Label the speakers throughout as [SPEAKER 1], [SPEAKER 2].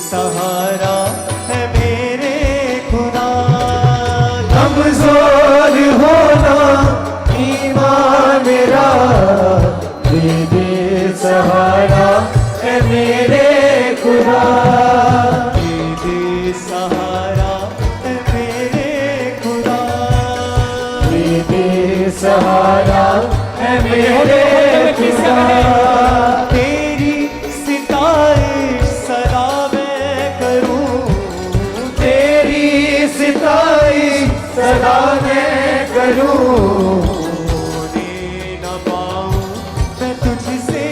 [SPEAKER 1] सहारा है मेरे खुदा।
[SPEAKER 2] कमजोर होना ईमान मेरा, दे सहारा है मेरे खुदा।
[SPEAKER 1] दे सहारा है मेरे खुदा।
[SPEAKER 2] दे सहारा है मेरे खुदा।
[SPEAKER 1] तेरी सितारिश सदा मैं करूं,
[SPEAKER 2] तेरी सितारिश सदा मैं करूं।
[SPEAKER 1] होने न पाऊं मैं तुझसे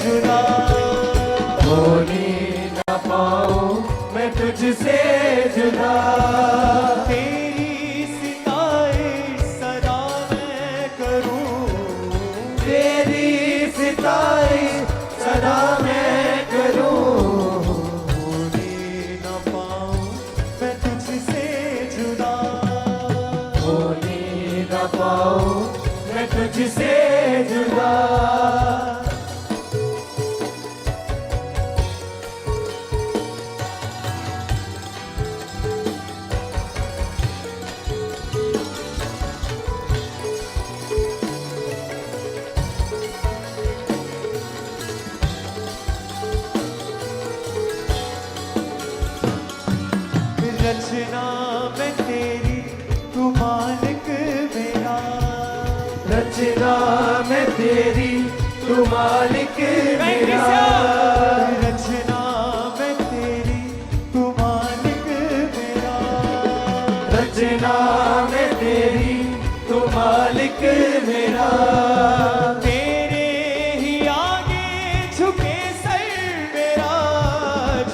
[SPEAKER 1] जुदा।
[SPEAKER 2] होने न पाऊं मैं तुझसे जुदा।
[SPEAKER 1] तेरी सितारिश सदा मैं करूं,
[SPEAKER 2] तेरी सितारिश सदा मैं करूं।
[SPEAKER 1] होने न पाऊं मैं तुझसे जुदा।
[SPEAKER 2] होने न पाऊं मैं तुझसे जुदा।
[SPEAKER 1] रचना मैं तेरी तू मालिक मेरा।
[SPEAKER 2] रचना मैं तेरी तू मालिक मेरा।
[SPEAKER 1] रचना मैं तेरी तू मालिक मेरा।
[SPEAKER 2] रचना मैं तेरी तू मालिक मेरा।
[SPEAKER 1] तेरे ही आगे झुके सर मेरा,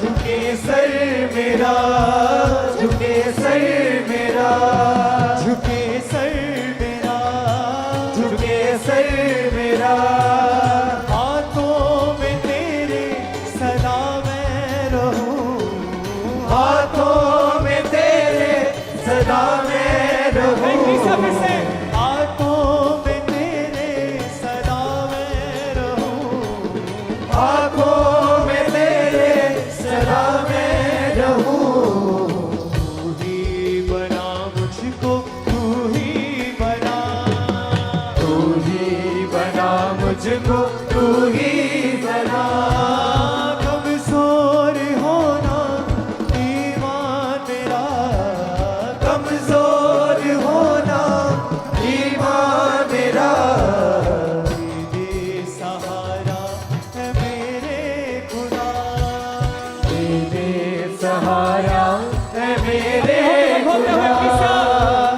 [SPEAKER 2] झुके सर मेरा, झुके सर मेरा,
[SPEAKER 1] झुके सर मेरा,
[SPEAKER 2] झुके सर मेरा।
[SPEAKER 1] हाथों में तेरे सदा मैं रहूं,
[SPEAKER 2] हाथों में तेरे सदा मैं रहूं।
[SPEAKER 1] हाथों में तेरे सदा मैं रहूं।
[SPEAKER 2] आँखों में तेरे सदा मैं रहूं।
[SPEAKER 1] तू ही बना मुझको, तू ही बना।
[SPEAKER 2] तू ही बना मुझको, तू ही बना।
[SPEAKER 1] कमजोर होना ईमान मेरा,
[SPEAKER 2] कमजोर होना ईमान मेरा।
[SPEAKER 1] दे सहारा है मेरे खुदा।
[SPEAKER 2] दे सहारा है मेरे खुदा।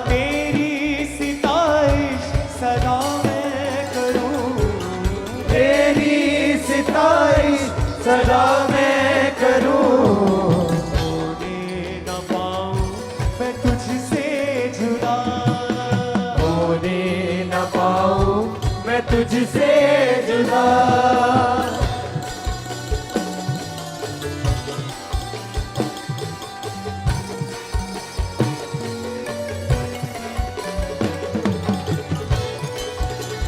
[SPEAKER 1] तेरी सितारिश सदा मैं करूं,
[SPEAKER 2] तेरी सितारिश सदा मैं करूं।
[SPEAKER 1] होने न पाऊं मैं तुझसे जुदा।
[SPEAKER 2] होने न पाऊं मैं तुझसे जुदा।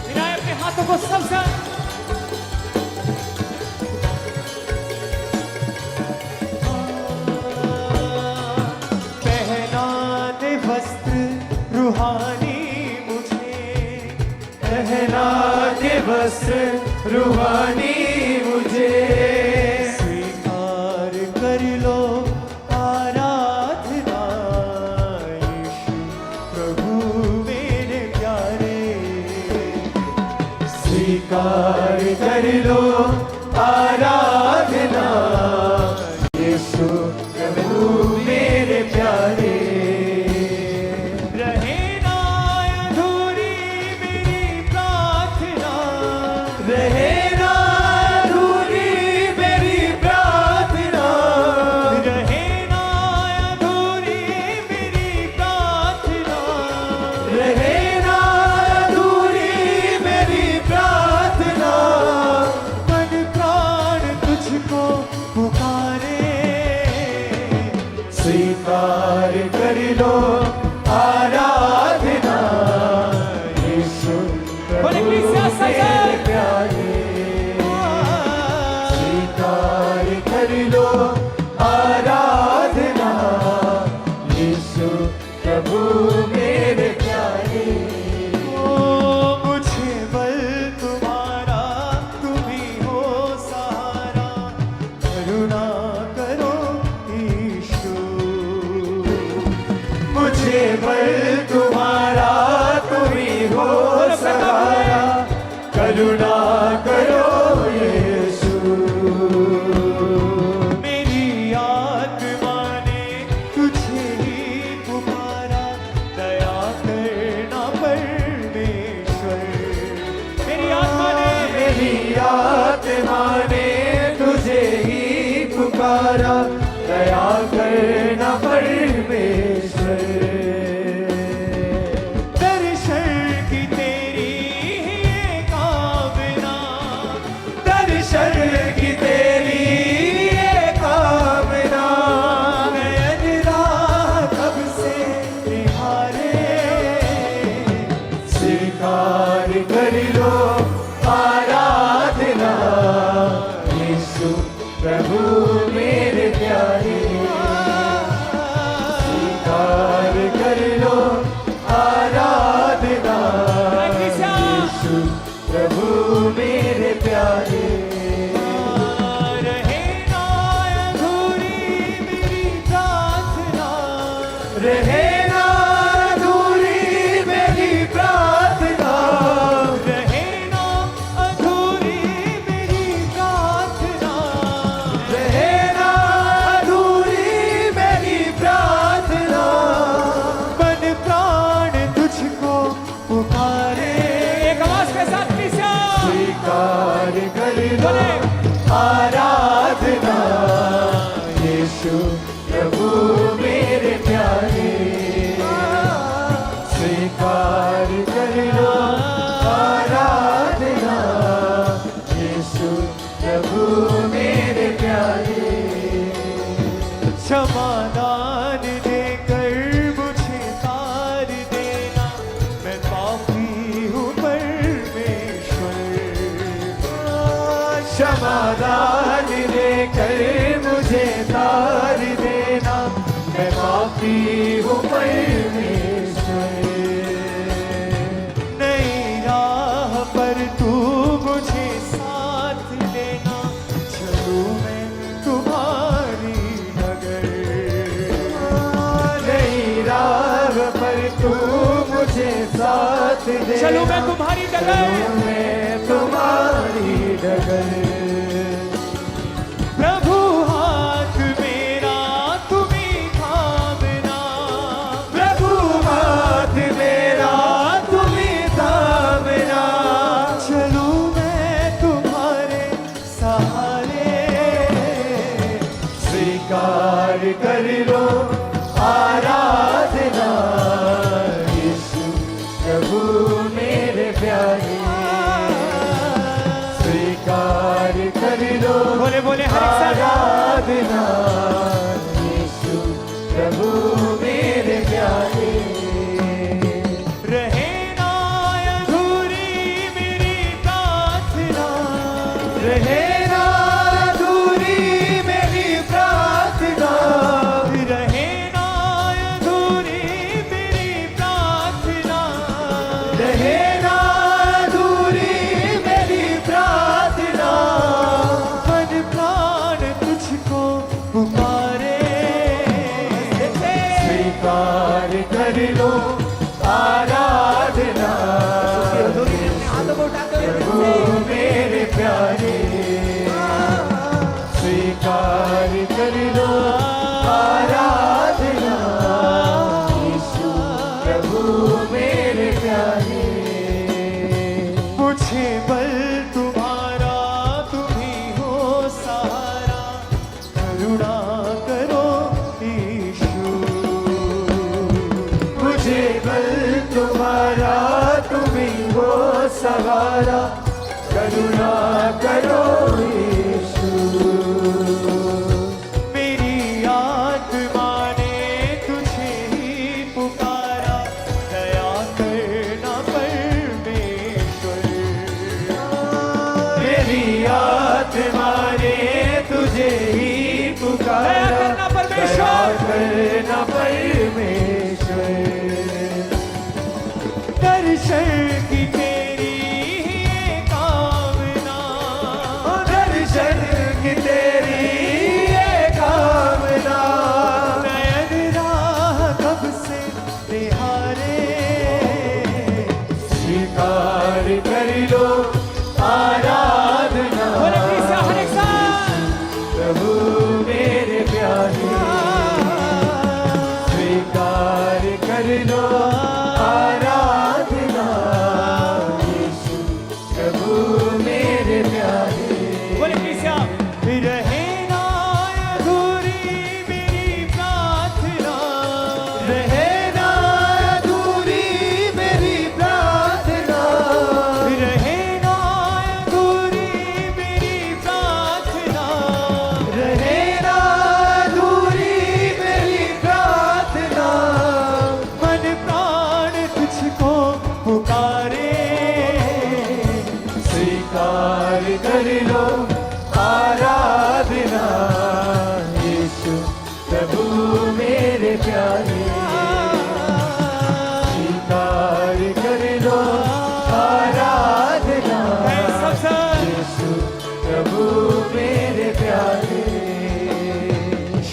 [SPEAKER 1] मिलाए अपने हाथों को सबसे। पहना दे वस्त्र रूहानी मुझे,
[SPEAKER 2] पहना दे वस्त्र रूहानी मुझे।
[SPEAKER 1] स्वीकार कर लो आराधना यीशु प्रभु मेरे प्यारे।
[SPEAKER 2] स्वीकार कर लो आराधना यीशु प्रभु मेरे प्यारे।
[SPEAKER 1] रहे ना अधूरी मेरी प्रार्थना,
[SPEAKER 2] रहे ना अधूरी मेरी प्रार्थना।
[SPEAKER 1] रहे ना अधूरी मेरी प्रार्थना।
[SPEAKER 2] रहे ना अधूरी मेरी प्रार्थना।
[SPEAKER 1] मन प्राण तुझको पुकारे।
[SPEAKER 2] स्वीकार कर लो आराधना यीशु प्रभु मेरे प्यारे। स्वीकार कर लो आराधना बल तुम्हारा तुम ही हो सहारा, करुणा करो यीशु।
[SPEAKER 1] मेरी आत्मा ने तुझे ही पुकारा, दया करना परमेश्वर। मेरी आत्मा
[SPEAKER 2] ने तुझे ही पुकारा, दया करना परमेश्वर।
[SPEAKER 1] दर्शन की तेरी ही कामना,
[SPEAKER 2] दर्शन की तेरी ये कामना,
[SPEAKER 1] नयन राह कब से निहारे।
[SPEAKER 2] स्वीकार कर लो आराधना, यीशु प्रभु मेरे प्यारे। स्वीकार कर लो आराधना, यीशु प्रभु मेरे प्यारे।
[SPEAKER 1] रहे ना अधूरी मेरी प्रार्थना,
[SPEAKER 2] रहे ना अधूरी मेरी प्रार्थना,
[SPEAKER 1] रहे ना अधूरी मेरी प्रार्थना।
[SPEAKER 2] रहे ना अधूरी मेरी प्रार्थना।
[SPEAKER 1] मन प्राण तुझको पुकारे। एक आवाज के साथ कृष्ण
[SPEAKER 2] स्वीकार कर लो आराधना, यीशु प्रभु मेरे प्यारे। स्वीकार कर लो आराधना, यीशु प्रभु मेरे प्यारे।
[SPEAKER 1] क्षमादान देकर मुझे तार देना, मैं पापी हूँ परमेश्वर।
[SPEAKER 2] क्षमादान देकर मुझे तार देना, मैं पापी हूँ परमेश्वर।
[SPEAKER 1] नई राह पर तू मुझे साथ लेना, चलूं मैं तुम्हारी नगर।
[SPEAKER 2] नई राह पर तू मुझे साथ दे,
[SPEAKER 1] चलूं मैं तुम्हारी डगर।
[SPEAKER 2] चलूं मैं तुम्हारी डगर।
[SPEAKER 1] प्रभु हाथ मेरा तुम्हीं थामना,
[SPEAKER 2] प्रभु हाथ मेरा तुम्हीं थामना,
[SPEAKER 1] चलूं मैं तुम्हारे सहारे।
[SPEAKER 2] स्वीकार कर लो आराधना, यीशु प्रभु मेरे प्यारे। स्वीकार कर लो
[SPEAKER 1] बोले बोले हर एक साथ।
[SPEAKER 2] आराधना, यीशु प्रभु मेरे प्यारे।
[SPEAKER 1] रहे ना अधूरी मेरी प्रार्थना,
[SPEAKER 2] रहे ना अधूरी मेरी प्रार्थना,
[SPEAKER 1] रहे ना अधूरी मेरी प्रार्थना।
[SPEAKER 2] रहे ना अधूरी मेरी प्रार्थना।
[SPEAKER 1] मन प्राण तुझको पुकारे।
[SPEAKER 2] स्वीकार कर लो आराधना, प्रभु मेरे प्यारे। स्वीकार कर लो आराधना, यीशु प्रभु मेरे प्यारे।
[SPEAKER 1] मुझे बल तुम्हारा तुम ही हो सहारा, करुणा करो ईशु।
[SPEAKER 2] मुझे बल तुम्हारा तुम ही हो सहारा, करुणा करो यीशु।
[SPEAKER 1] मेरी आत्मा ने तुझे ही पुकारा, दया करना परमेश्वर।
[SPEAKER 2] मेरी आत्मा ने तुझे ही पुकारा,
[SPEAKER 1] दया करना परमेश्वर।
[SPEAKER 2] दया करना परमेश्वर।
[SPEAKER 1] दर्शन की तेरी ही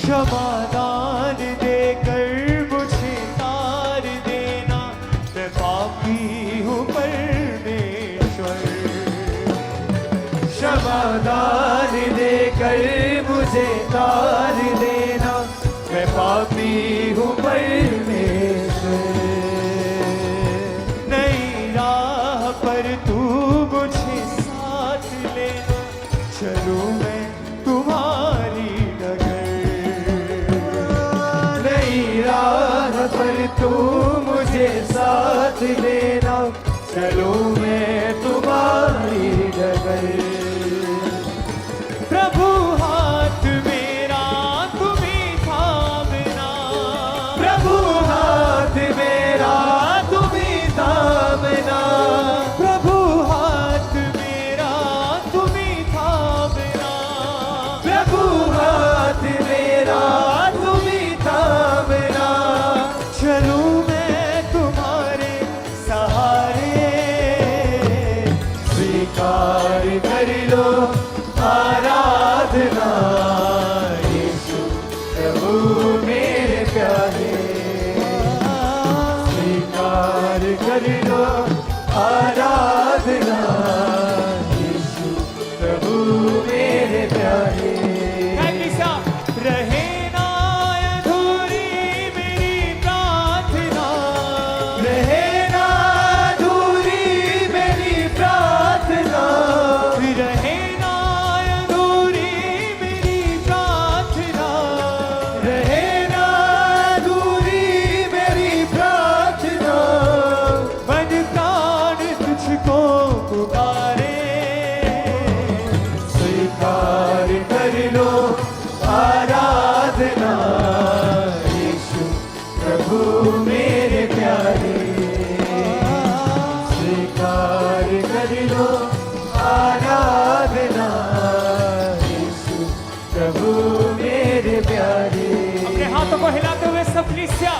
[SPEAKER 1] क्षमादान देकर मुझे तार देना, मैं पापी हूँ परमेश्वर।
[SPEAKER 2] क्षमादान देकर मुझे तार देना, मैं पापी हूँ परमेश्वर।
[SPEAKER 1] नई राह पर तू मुझे साथ लेना, चलूं मैं तुम्हारी डगर।
[SPEAKER 2] नई राह पर तू मुझे साथ लेना, चलो मैं तुम्हारी डगर।
[SPEAKER 1] प्रभु हाथ मेरा तुम्ही थामना,
[SPEAKER 2] प्रभु हाथ मेरा तुम्ही थामना,
[SPEAKER 1] प्रभु हाथ मेरा तुम्ही थामना,
[SPEAKER 2] प्रभु हाथ मेरा तुम्ही थामना,
[SPEAKER 1] चलूं मैं तुम्हारे सहारे।
[SPEAKER 2] स्वीकार कर लो आराधना, यीशु प्रभु मेरे प्यारे। स्वीकार कर लो आराधना, यीशु प्रभु मेरे प्यारे।
[SPEAKER 1] ऐसा रहे ना अधूरी मेरी प्रार्थना,
[SPEAKER 2] रहे ना अधूरी मेरी प्रार्थना,
[SPEAKER 1] रहे ना अधूरी मेरी प्रार्थना,
[SPEAKER 2] रहे ना अधूरी मेरी प्रार्थना।
[SPEAKER 1] मन प्राण तुझको पुकारे।
[SPEAKER 2] स्वीकार कर लो आराधना, यीशु प्रभु मेरे प्यारे। स्वीकार कर लो आराधना, यीशु प्रभु मेरे प्यारे।
[SPEAKER 1] अपने हाथों को हिलाते हुए सब कलीसिया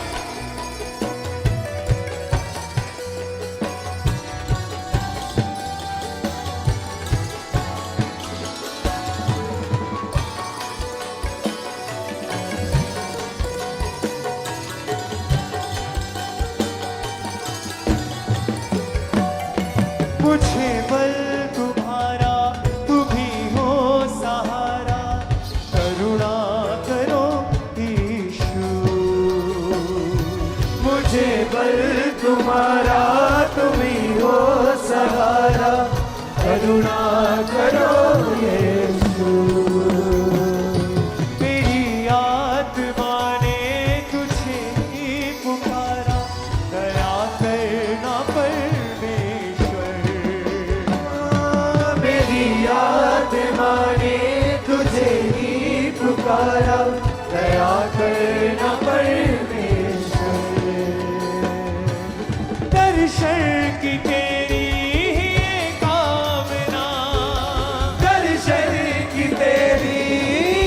[SPEAKER 1] मुझे बल तुम्हारा, तुम ही हो सहारा, करुणा करो ईशु।
[SPEAKER 2] मुझे बल तुम्हारा, तुम ही हो सहारा, करुणा करो यीशु।
[SPEAKER 1] मेरी आत्मा ने तुझे ही पुकारा, दया करना परमेश्वर।
[SPEAKER 2] मेरी आत्मा ने तुझे ही पुकारा, दया करना परमेश्वर।
[SPEAKER 1] दर्शन की तेरी ही कामना,
[SPEAKER 2] दर्शन की तेरी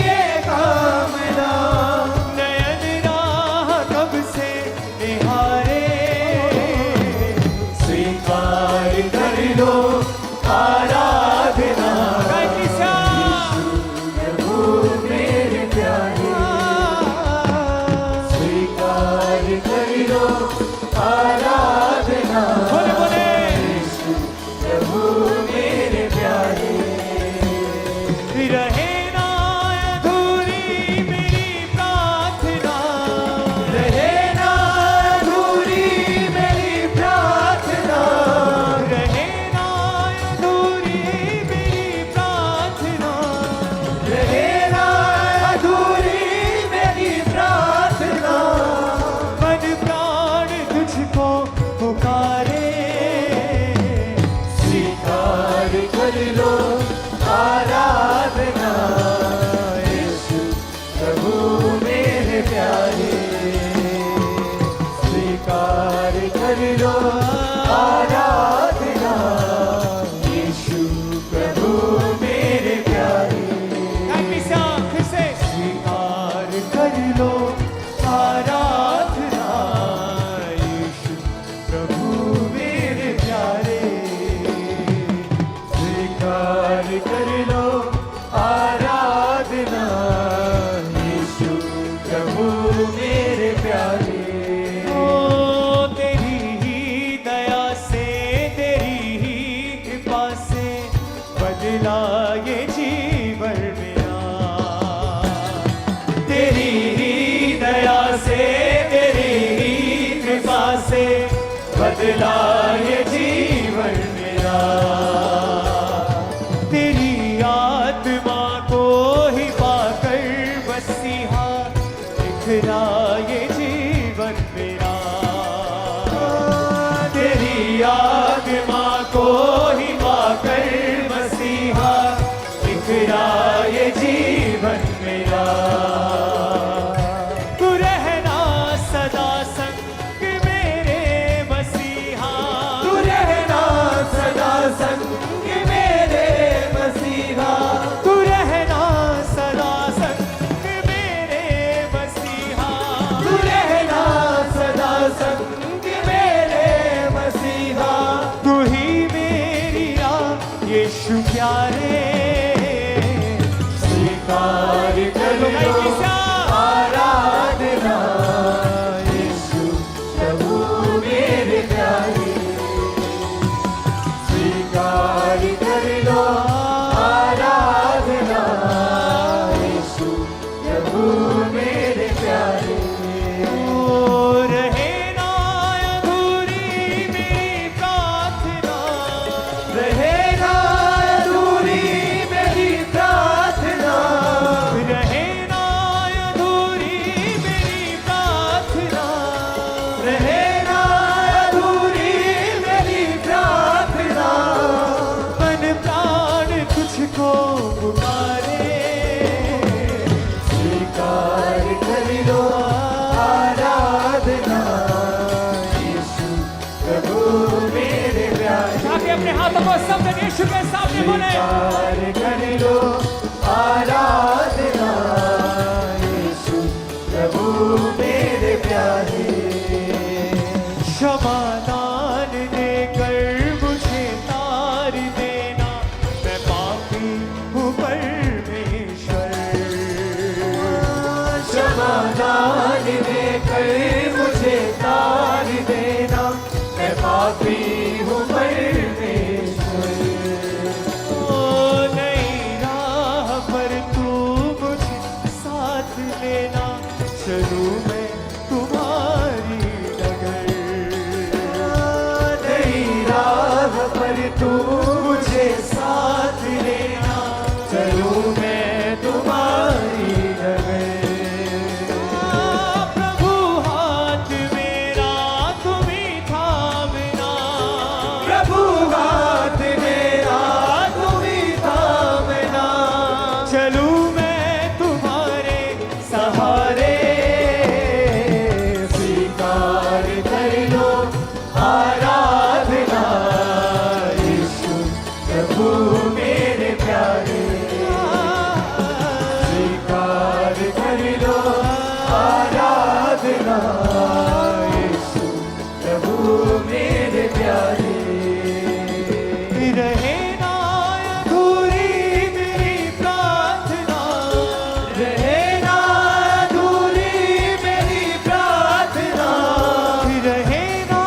[SPEAKER 2] ये कामना,
[SPEAKER 1] नयन राह कब से निहारे।
[SPEAKER 2] स्वीकार कर लो आराधना, प्रभु मेरे प्यारे। स्वीकार कर लो आराधना,
[SPEAKER 1] बोले बोले
[SPEAKER 2] प्रभु मेरे प्यारे।
[SPEAKER 1] रहे ना अधूरी मेरी प्रार्थना,
[SPEAKER 2] रहे ना अधूरी मेरी प्रार्थना,
[SPEAKER 1] रहे ना अधूरी मेरी प्रार्थना,
[SPEAKER 2] रहे ना अधूरी मेरी प्रार्थना।
[SPEAKER 1] मन प्राण तुझको पुकारे।
[SPEAKER 2] स्वीकार कर लो आराधना, यीशु प्रभु मेरे प्यारे। स्वीकार कर लो आराधना, यीशु प्रभु मेरे प्यारे।
[SPEAKER 1] ऐसा फिर से स्वीकार कर लो आराधना, यीशु प्रभु मेरे प्यारे।
[SPEAKER 2] स्वीकार कर लो आराधना, यीशु
[SPEAKER 1] बिखरा ये जीवन मेरा, तेरी याद माँ को ही पाकर मसीहा, बिखरा ये जीवन मेरा। तू रहना सदा संग मेरे मसीहा,
[SPEAKER 2] तू रहना सदा संग मेरे मसीहा,
[SPEAKER 1] तू रहना सदा संग मेरे मसीहा,
[SPEAKER 2] तू रहना सदा संग मेरे मसीहा।
[SPEAKER 1] तू ही मेरी यीशु प्यारे,
[SPEAKER 2] स्वीकार कर लो आराधना, यीशु प्रभु मेरे प्यारे। स्वीकार कर लो आराधना, यीशु प्रभु मेरे प्यारे।
[SPEAKER 1] ओ रहे ना अधूरी मेरी प्रार्थना,
[SPEAKER 2] रहे ना अधूरी मेरी प्रार्थना,
[SPEAKER 1] रहे ना अधूरी मेरी प्रार्थना,
[SPEAKER 2] रहे ना अधूरी मेरी प्रार्थना।
[SPEAKER 1] मन प्राण तुझको पुकारे,
[SPEAKER 2] स्वीकार कर लो आराधना, यीशु प्रभु मेरे प्यारे।
[SPEAKER 1] ताकि अपने हाथों को सब यीशु के सामने बोले,
[SPEAKER 2] स्वीकार कर लो आराधना, यीशु प्रभु मेरे प्यारे।
[SPEAKER 1] क्षमादान देकर मुझे तार देना, मैं पापी हूँ परमेश्वर।
[SPEAKER 2] क्षमादान देकर मुझे तार देना, मैं पापी हूँ परमेश्वर।
[SPEAKER 1] ओ नई राह पर तू मुझे साथ लेना, चलूं मैं तुम्हारी डगर।
[SPEAKER 2] नई राह पर तू मुझे साथ लेना, चलूं मैं तुम्हारी डगर।
[SPEAKER 1] प्रभु हाथ मेरा तुम्ही थामना,
[SPEAKER 2] प्रभु हाथ मेरा तुम्ही थामना,
[SPEAKER 1] चलूं मैं तुम्हारे
[SPEAKER 2] सहारे। स्वीकार कर लो आराधना, यीशु प्रभु मेरे प्यारे। स्वीकार कर लो आराधना, यीशु प्रभु मेरे प्यारे।
[SPEAKER 1] रहे ना अधूरी मेरी प्रार्थना,
[SPEAKER 2] रहे ना अधूरी मेरी प्रार्थना,
[SPEAKER 1] रहे ना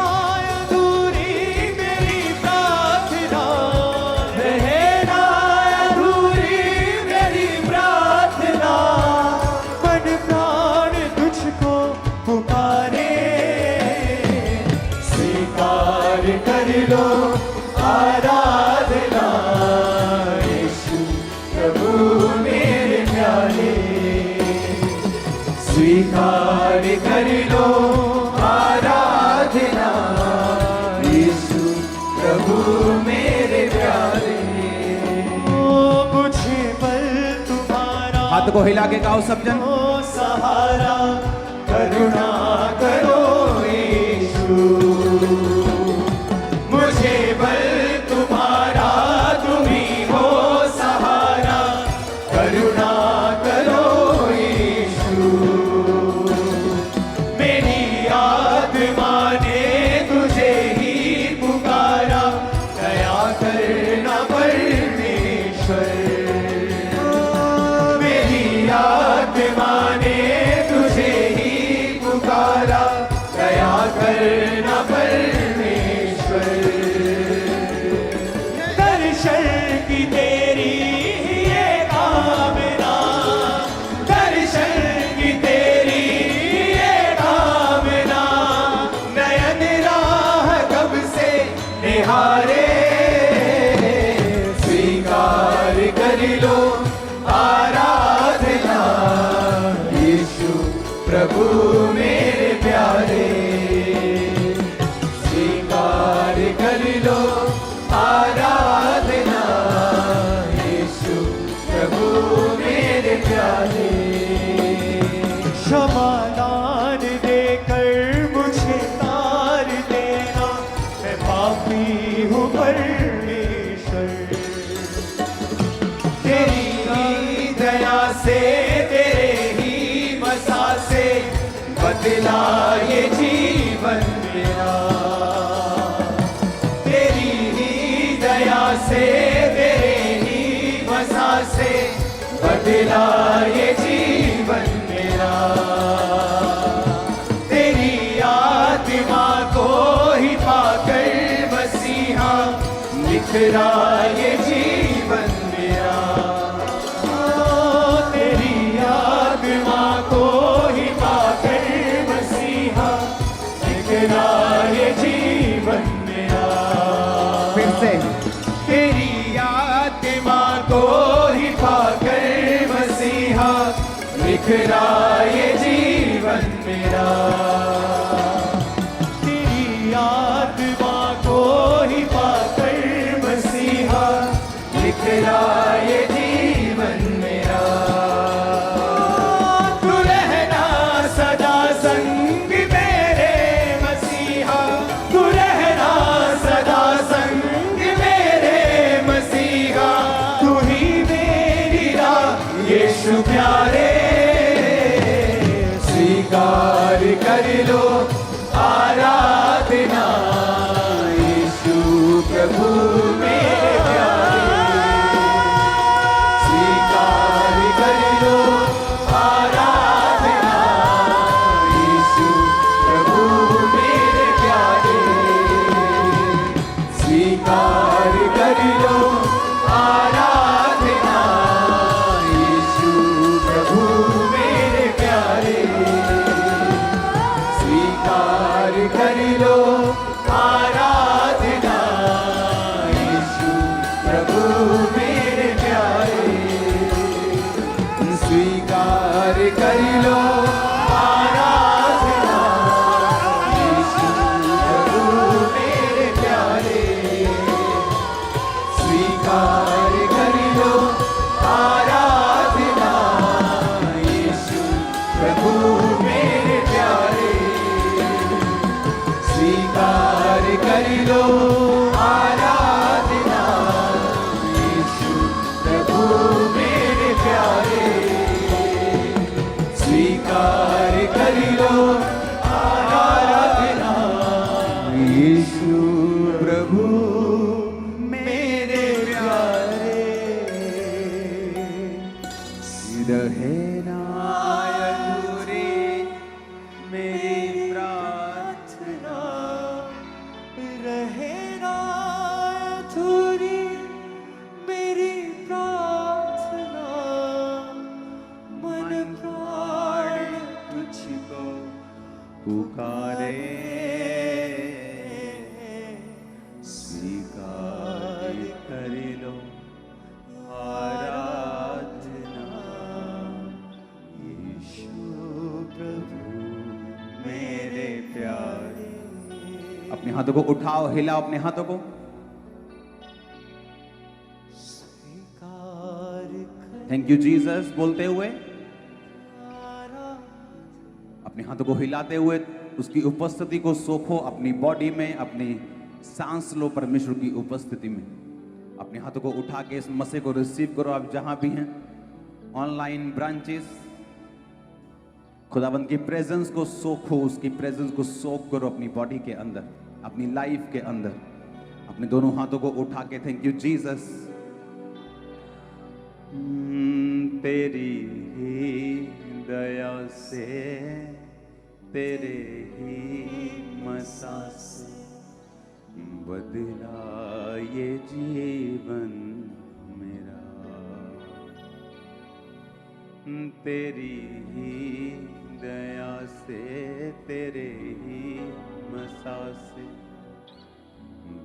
[SPEAKER 1] अधूरी मेरी प्रार्थना,
[SPEAKER 2] रहे ना अधूरी मेरी प्रार्थना।
[SPEAKER 1] मन प्राण तुझको पुकारे,
[SPEAKER 2] स्वीकार कर लो आराधना, यीशु प्रभु मेरे प्यारे। स्वीकार कर लो आराधना, यीशु प्रभु मेरे प्यारे।
[SPEAKER 1] ओ मुझे बल तुम्हारा
[SPEAKER 3] हाथ को हिला के गाओ सब जन।
[SPEAKER 1] ओ सहारा, करुणा करो यीशु।
[SPEAKER 2] मुझे बल तुम्हारा तुम ही हो सहारा, करुणा करो यीशु। मेरी आत्मा ने तुझे ही पुकारा, दया करना परमेश्वर। मेरी आत्मा ने तुझे प्रभु मेरे प्यारे, स्वीकार कर लो आराधना, यीशु प्रभु मेरे प्यारे।
[SPEAKER 1] क्षमादान देकर मुझे तार देना, मैं पापी हूँ परमेश्वर।
[SPEAKER 2] तेरी दया से, तेरे ही मसा से बदला ये जीवन मेरा। तेरी ही दया से, तेरे ही मसा से बदला ये जीवन मेरा। तेरी आत्मा को ही पाकर मसीहा निखरा ये जीवन मेरा। तेरी आत्मा को ही पाकर मसीहा निखरा ये जीवन मेरा। फिर से, तेरी आत्मा को ही पाकर मसीहा निखरा ये जीवन मेरा। तेरी आत्मा को ही पाकर मसीहा निखरा ये जीवन मेरा। तू रहना सदा संग मेरे मसीहा, तू रहना सदा संग मेरे मसीहा। तू ही मेरी राह यीशु प्यारे, स्वीकार कर लो आराधना, यीशु प्रभु मेरे प्यारे। स्वीकार कर लो आराधना, यीशु प्रभु मेरे प्यारे। स्वीकार कर लो आराधना, यीशु प्रभु मेरे प्यारे। स्वीकार कर लो आराधना, यीशु प्रभु मेरे प्यारे। स्वीकार कर लो आराधना, यीशु प्रभु मेरे प्यारे। स्वीकार कर लो आराधना, यीशु प्रभु मेरे प्यारे। स्वीकार कर लो आराधना, यीशु प्रभु मेरे प्यारे। स्वीकार कर लो आराधना, यीशु प्रभु मेरे प्यारे। रहे ना अधूरी मेरी प्रार्थना,
[SPEAKER 1] रहे ना अधूरी मेरी प्रार्थना, मन प्राण
[SPEAKER 2] तुझको पुकारे। स्वीकार कर लो आराधना, यीशु प्रभु मेरे प्यारे। अपने हाथों को उठाओ, हिलाओ अपने हाथों को।
[SPEAKER 1] स्वीकार कर
[SPEAKER 2] थैंक यू जीसस बोलते हुए, अपने हाथों को हिलाते हुए उसकी उपस्थिति को सोखो अपनी बॉडी में, अपनी सांस लो परमेश्वर की उपस्थिति में। अपने हाथों को उठा के इस मसे को रिसीव करो। आप जहां भी हैं, ऑनलाइन ब्रांचेस, खुदाबंद की प्रेजेंस को सोखो, उसकी प्रेजेंस को सोख करो अपनी बॉडी के अंदर, अपनी लाइफ के अंदर। अपने दोनों हाथों को उठा के थैंक यू जीसस। तेरी ही दया से, तेरे ही मसा से बदला ये जीवन मेरा। तेरी ही दया से, तेरे ही मसा से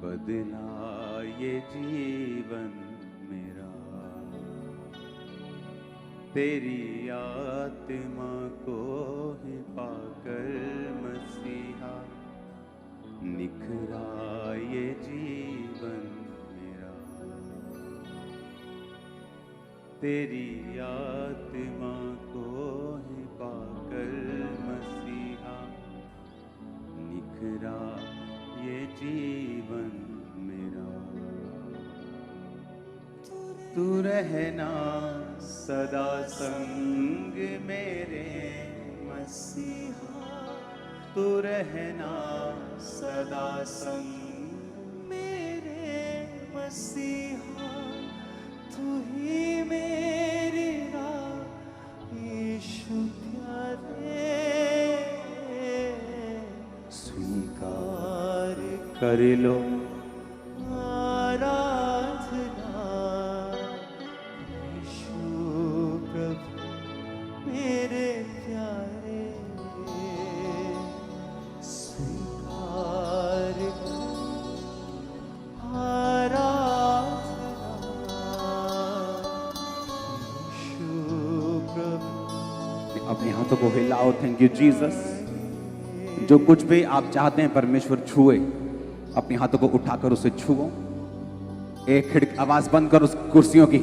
[SPEAKER 2] बदला ये जीवन मेरा। तेरी आत्मा को ही तेरी आत्मा को ही पाकर मसीहा निखरा ये जीवन मेरा। तू रहना सदा संग मेरे मसीहा, तू रहना सदा संग मेरे मसीहा, तू ही मेरी यीशु प्यारे। स्वीकार कर लो आराधना यीशु प्रभु मेरे प्यारे। स्वीकार अपने हाथों को हिलाओ। Thank you Jesus. जो कुछ भी आप चाहते हैं परमेश्वर छुए, अपने हाथों को उठाकर उसे छुओ। एक खिड़की आवाज बंद कर उस कुर्सियों की।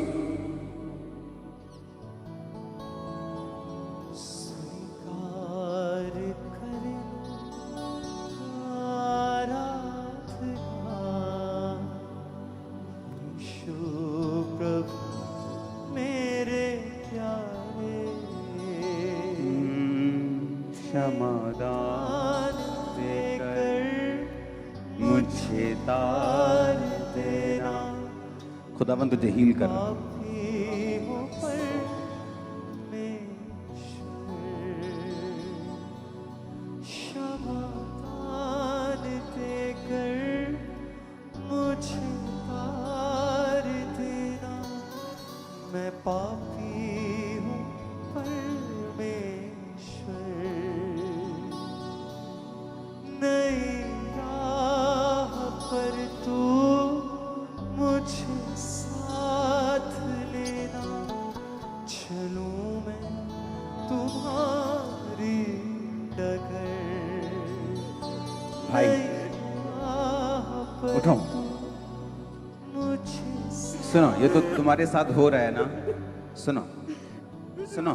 [SPEAKER 2] क्षमादान देकर मुझे तार देना। खुदावन तुझे हील करना। क्षमादान देकर मुझे तार देना। मैं पापी हूँ नई राह पर तू मुझे साथ लेना। चलूं मैं तुम्हारी डगर। भाई उठो। सुनो, ये तो तुम्हारे साथ हो रहा है ना। सुनो सुनो।